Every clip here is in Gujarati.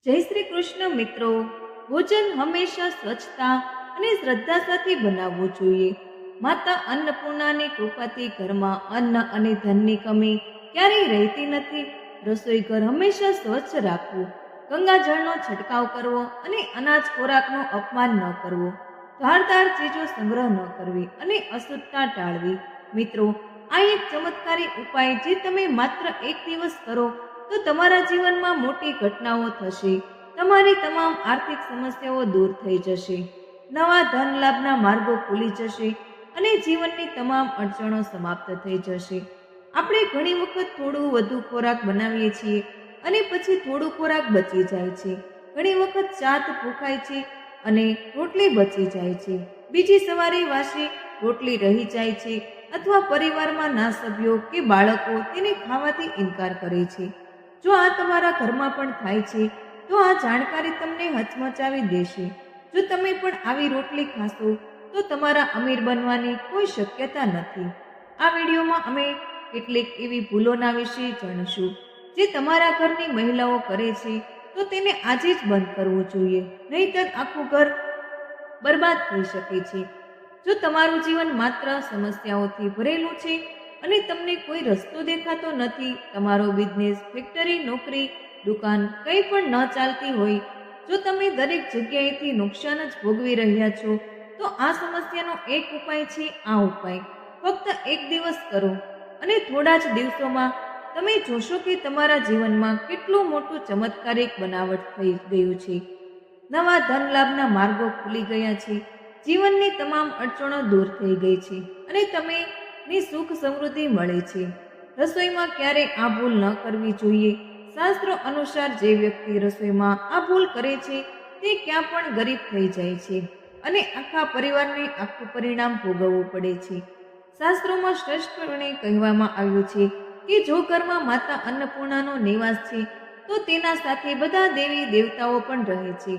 જય શ્રી કૃષ્ણ મિત્રો, ભોજન હંમેશા સ્વચ્છતા અને શ્રદ્ધા સાથે બનાવવું જોઈએ. માતા અન્નપૂર્ણાની કૃપાથી ઘરમાં અન્ન અને ધનની કમી ક્યારેય રહેતી નથી. રસોઈ ઘર હંમેશા સ્વચ્છ રાખવું, ગંગાજળનો છંટકાવ કરવો અને અનાજ ખોરાકનું અપમાન ન કરવું, ધારદાર ચીજો સંગ્રહ ન કરવી અને અશુદ્ધતા ટાળવી. મિત્રો, આ એક ચમત્કારી ઉપાય જે તમે માત્ર એક દિવસ કરો તો તમારા જીવનમાં મોટી ઘટનાઓ થશે. તમારી તમામ આર્થિક સમસ્યાઓ દૂર થઈ જશે, નવા ધન લાભના માર્ગો ખુલી જશે અને જીવનની તમામ અડચણો સમાપ્ત થઈ જશે. આપણે ઘણી વખત થોડું વધુ ખોરાક બનાવીએ છીએ અને પછી થોડું ખોરાક બચી જાય છે. ઘણી વખત ચાત ભૂખાય છે અને રોટલી બચી જાય છે. બીજી સવારે વાસી રોટલી રહી જાય છે અથવા પરિવારમાં ના સભ્યો કે બાળકો તેને ખાવાથી ઇનકાર કરે છે. જો આ તમારા ઘરમાં પણ થાય છે તો આ જાણકારી તમને હચમચાવી દેશે. જો તમે પણ આવી રોટલી ખાશો તો તમારા અમીર બનવાની કોઈ શક્યતા નથી. આ વિડીયોમાં અમે કેટલીક એવી ભૂલોના વિશે જાણીશું જે તમારા ઘરની મહિલાઓ કરે છે, તો તેને આજે જ બંધ કરવું જોઈએ, નહીંતર આખું ઘર બરબાદ થઈ શકે છે. જો તમારું જીવન માત્ર સમસ્યાઓથી ભરેલું છે અને તમને કોઈ રસ્તો દેખાતો નથી, તમારો બિઝનેસ, ફેક્ટરી, નોકરી, દુકાન કંઈ પણ ન ચાલતી હોય, જો તમે દરેક જગ્યાએથી નુકસાન જ ભોગવી રહ્યા છો, તો આ સમસ્યાનો એક ઉપાય છે. આ ઉપાય ફક્ત એક દિવસ કરો અને થોડા જ દિવસોમાં તમે જોશો કે તમારા જીવનમાં કેટલું મોટું ચમત્કારિક બનાવટ થઈ ગયું છે. નવા ધન લાભના માર્ગો ખુલી ગયા છે, જીવનની તમામ અડચણો દૂર થઈ ગઈ છે અને તમે ની સુખ સમૃદ્ધિ મળે છે. રસોઈમાં ક્યારેય આ ભૂલ ન કરવી જોઈએ. શાસ્ત્રો અનુસાર જે વ્યક્તિ રસોઈમાં આ ભૂલ કરે છે તે ક્યાં પણ ગરીબ થઈ જાય છે અને આખા પરિવારને આખું પરિણામ ભોગવવું પડે છે. શાસ્ત્રોમાં શ્રેષ્ઠપણે કહેવામાં આવ્યું છે કે જો ઘરમાં માતા અન્નપૂર્ણાનો નિવાસ છે તો તેના સાથે બધા દેવી દેવતાઓ પણ રહે છે.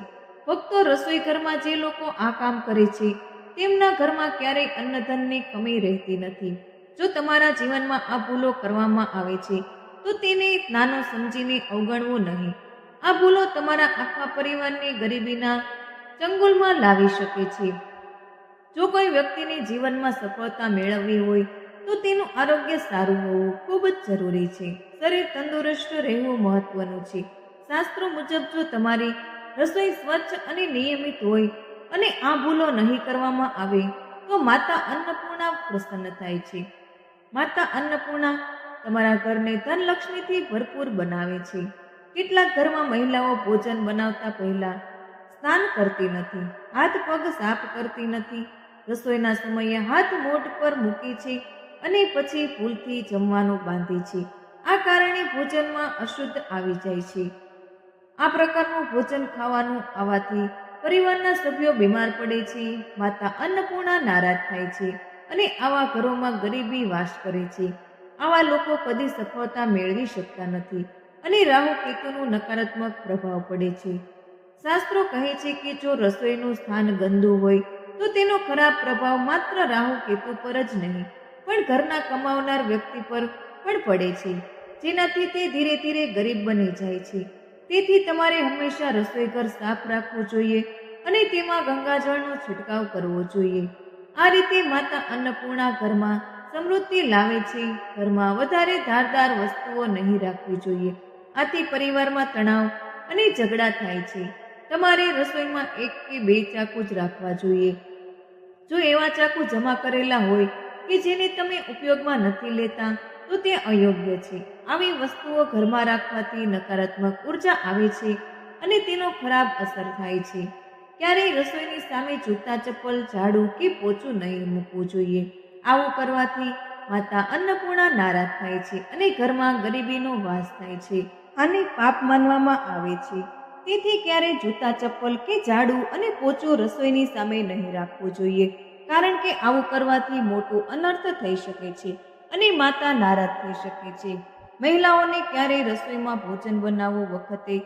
ફક્ત રસોઈ ઘરમાં જે લોકો આ કામ કરે છે તેમના ઘરમાં ક્યારેય અન્નધનની કમી રહેતી નથી. જો તમારા જીવનમાં આ ભૂલો કરવામાં આવે છે તો તેને નાનો સમજીને અવગણવું નહીં. આ ભૂલો તમારા આખા પરિવારને ગરીબીના ચંગુલમાં લાવી શકે છે. જો કોઈ વ્યક્તિને જીવનમાં સફળતા મેળવવી હોય તો તેનું આરોગ્ય સારું હોવું ખૂબ જ જરૂરી છે. શરીર તંદુરસ્ત રહેવું મહત્વનું છે. શાસ્ત્રો મુજબ જો તમારી રસોઈ સ્વચ્છ અને નિયમિત હોય અને આ ભૂલો નહીં કરવામાં આવે તો માતા અન્નપૂર્ણા પ્રસન્ન થાય છે. માતા અન્નપૂર્ણા તમારા ઘરને ધનલક્ષ્મીથી ભરપૂર બનાવે છે. કેટલાક ઘરમાં મહિલાઓ ભોજન બનાવતા પહેલા સ્નાન કરતી નથી, હાથ પગ સાફ કરતી નથી, રસોઈના સમયે હાથ મોઢ પર મૂકે છે અને પછી ભૂલથી જમવાનું બાંધે છે. આ કારણે ભોજનમાં અશુદ્ધ આવી જાય છે. આ પ્રકારનું ભોજન ખાવાનું આવવાથી પરિવારના સભ્યો બીમાર પડે છે. માતા અન્નપૂર્ણા નારાજ થાય છે અને આવા ઘરોમાં ગરીબી વાસ કરે છે. આવા લોકો કદી સફળતા મેળવી શકતા નથી અને રાહુ કેતુનું નકારાત્મક પ્રભાવ પડે છે. શાસ્ત્રો કહે છે કે જો રસોઈનું સ્થાન ગંદુ હોય તો તેનો ખરાબ પ્રભાવ માત્ર રાહુ કેતુ પર જ નહીં પણ ઘરના કમાવનાર વ્યક્તિ પર પણ પડે છે, જેનાથી તે ધીરે ધીરે ગરીબ બની જાય છે. તેથી તમારે હંમેશા રસોઈ ઘર સાફ રાખવું જોઈએ અને તેમાં ગંગાજળનો છંટકાવ કરવો જોઈએ. આ રીતે માતા અન્નપૂર્ણા ઘરમાં સમૃદ્ધિ લાવે છે. ઘરમાં વધારે ધારદાર વસ્તુઓ નહીં રાખવી જોઈએ. આથી પરિવારમાં તણાવ અને ઝઘડા થાય છે. તમારે રસોઈમાં 1 કે 2 ચાકુ જ રાખવા જોઈએ. જો એવા ચાકુ જમા કરેલા હોય કે જેને તમે ઉપયોગમાં નથી લેતા તો તે અયોગ્ય છે. આવી વસ્તુઓ ઘરમાં રાખવાથી નકારાત્મક ઉર્જા આવે છે અને તેનો ખરાબ અસર થાય છે. ક્યારેય રસોઈની સામે જૂતા, ચપ્પલ, ઝાડુ કે પોચું નહીં મૂકવું જોઈએ. આવું કરવાથી માતા અન્નપૂર્ણા નારાજ થાય છે અને ઘરમાં ગરીબીનો વાસ થાય છે. આને પાપ માનવામાં આવે છે. તેથી ક્યારેય જૂતા, ચપ્પલ કે ઝાડુ અને પોચું રસોઈની સામે નહીં રાખવું જોઈએ, કારણ કે આવું કરવાથી મોટું અનર્થ થઈ શકે છે અને માતા નારાજ થઈ શકે છે. મહિલાઓને ક્યારેય રસોઈમાં ભોજન બનાવવું વખતે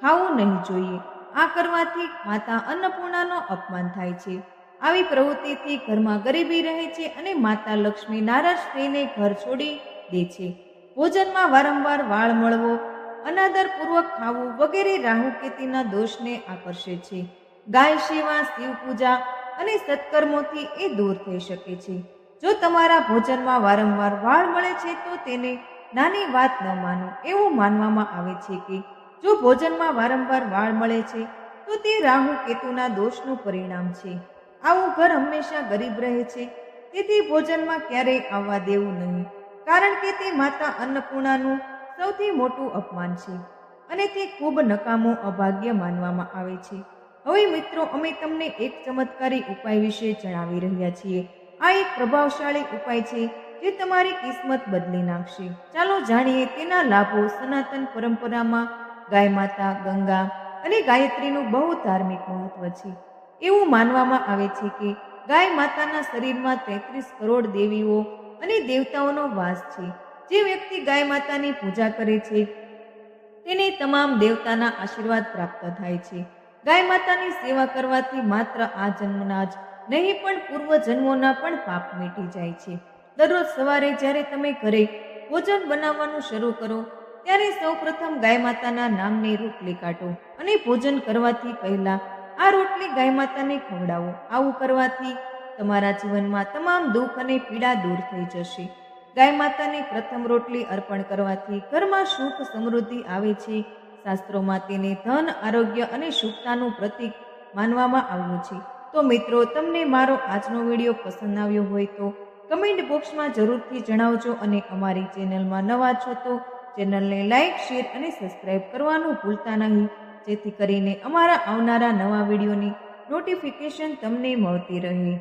ખાવું નહીં જોઈએ. આ કરવાથી માતા અન્નપૂર્ણાનો અપમાન થાય છે. આવી પ્રવૃત્તિથી ઘરમાં ગરીબી રહે છે અને માતા લક્ષ્મી નારાજ થઈને ઘર છોડી દે છે. ભોજનમાં વારંવાર વાળ મળવો અનાદરપૂર્વક ખાવું વગેરે રાહુ કેતુના દોષને આકર્ષે છે. ગાય સેવા, શિવ પૂજા અને સત્કર્મોથી એ દૂર થઈ શકે છે. જો તમારા ભોજનમાં વારંવાર વાળ મળે છે તો તેને નાની વાત ન માનો. એવું માનવામાં આવે છે કે જો ભોજનમાં વારંવાર વાળ મળે છે તો તે રાહુ કેતુના દોષનું પરિણામ છે. આવું ઘર હંમેશા ગરીબ રહે છે. તેથી ભોજનમાં ક્યારેય આવવા દેવું નહીં, કારણ કે તે માતા અન્નપૂર્ણાનું સૌથી મોટું અપમાન છે અને તે ખૂબ નકામો અભાગ્ય માનવામાં આવે છે. હવે મિત્રો, અમે તમને એક ચમત્કારી ઉપાય વિશે જણાવી રહ્યા છીએ. આ એક પ્રભાવશાળી ઉપાય છે જે તમારી કિસ્મત બદલી નાખશે. ચાલો જાણીએ તેના લાભો. સનાતન પરંપરામાં ગાય માતા, ગંગા અને ગાયત્રીનું બહુ ધાર્મિક મહત્વ છે. એવું માનવામાં આવે છે કે ગાય માતાના શરીરમાં 33 કરોડ દેવીઓ અને દેવતાઓનો વાસ છે. જે વ્યક્તિ ગાય માતાની પૂજા કરે છે તેને તમામ દેવતાના આશીર્વાદ પ્રાપ્ત થાય છે. ગાય માતાની સેવા કરવાથી માત્ર આ જન્મના જ નહીં પણ પૂર્વ જન્મોના પણ પાપ મીટી જાય છે. દરરોજ સવારે જ્યારે તમે ઘરે ભોજન બનાવવાનું શરૂ કરો ત્યારે સૌપ્રથમ ગાય માતાના નામની રોટલી કાઢો અને ભોજન કરવાથી પહેલા આ રોટલી ગાય માતાને ખવડાવો. આવું કરવાથી તમારા જીવનમાં તમામ દુઃખ અને પીડા દૂર થઈ જશે. ગાય માતાને પ્રથમ રોટલી અર્પણ કરવાથી ઘરમાં સુખ સમૃદ્ધિ આવે છે. શાસ્ત્રોમાં તેને ધન, આરોગ્ય અને શુભતાનું પ્રતીક માનવામાં આવ્યું છે. તો મિત્રો, તમને મારો આજનો વિડીયો પસંદ આવ્યો હોય તો કમેન્ટ બોક્સમાં જરૂરથી જણાવજો અને અમારી ચેનલમાં નવા છો તો ચેનલને લાઇક, શેર અને સબસ્ક્રાઇબ કરવાનું ભૂલતા નહીં, જેથી કરીને અમારા આવનારા નવા વિડીયોની નોટિફિકેશન તમને મળતી રહે.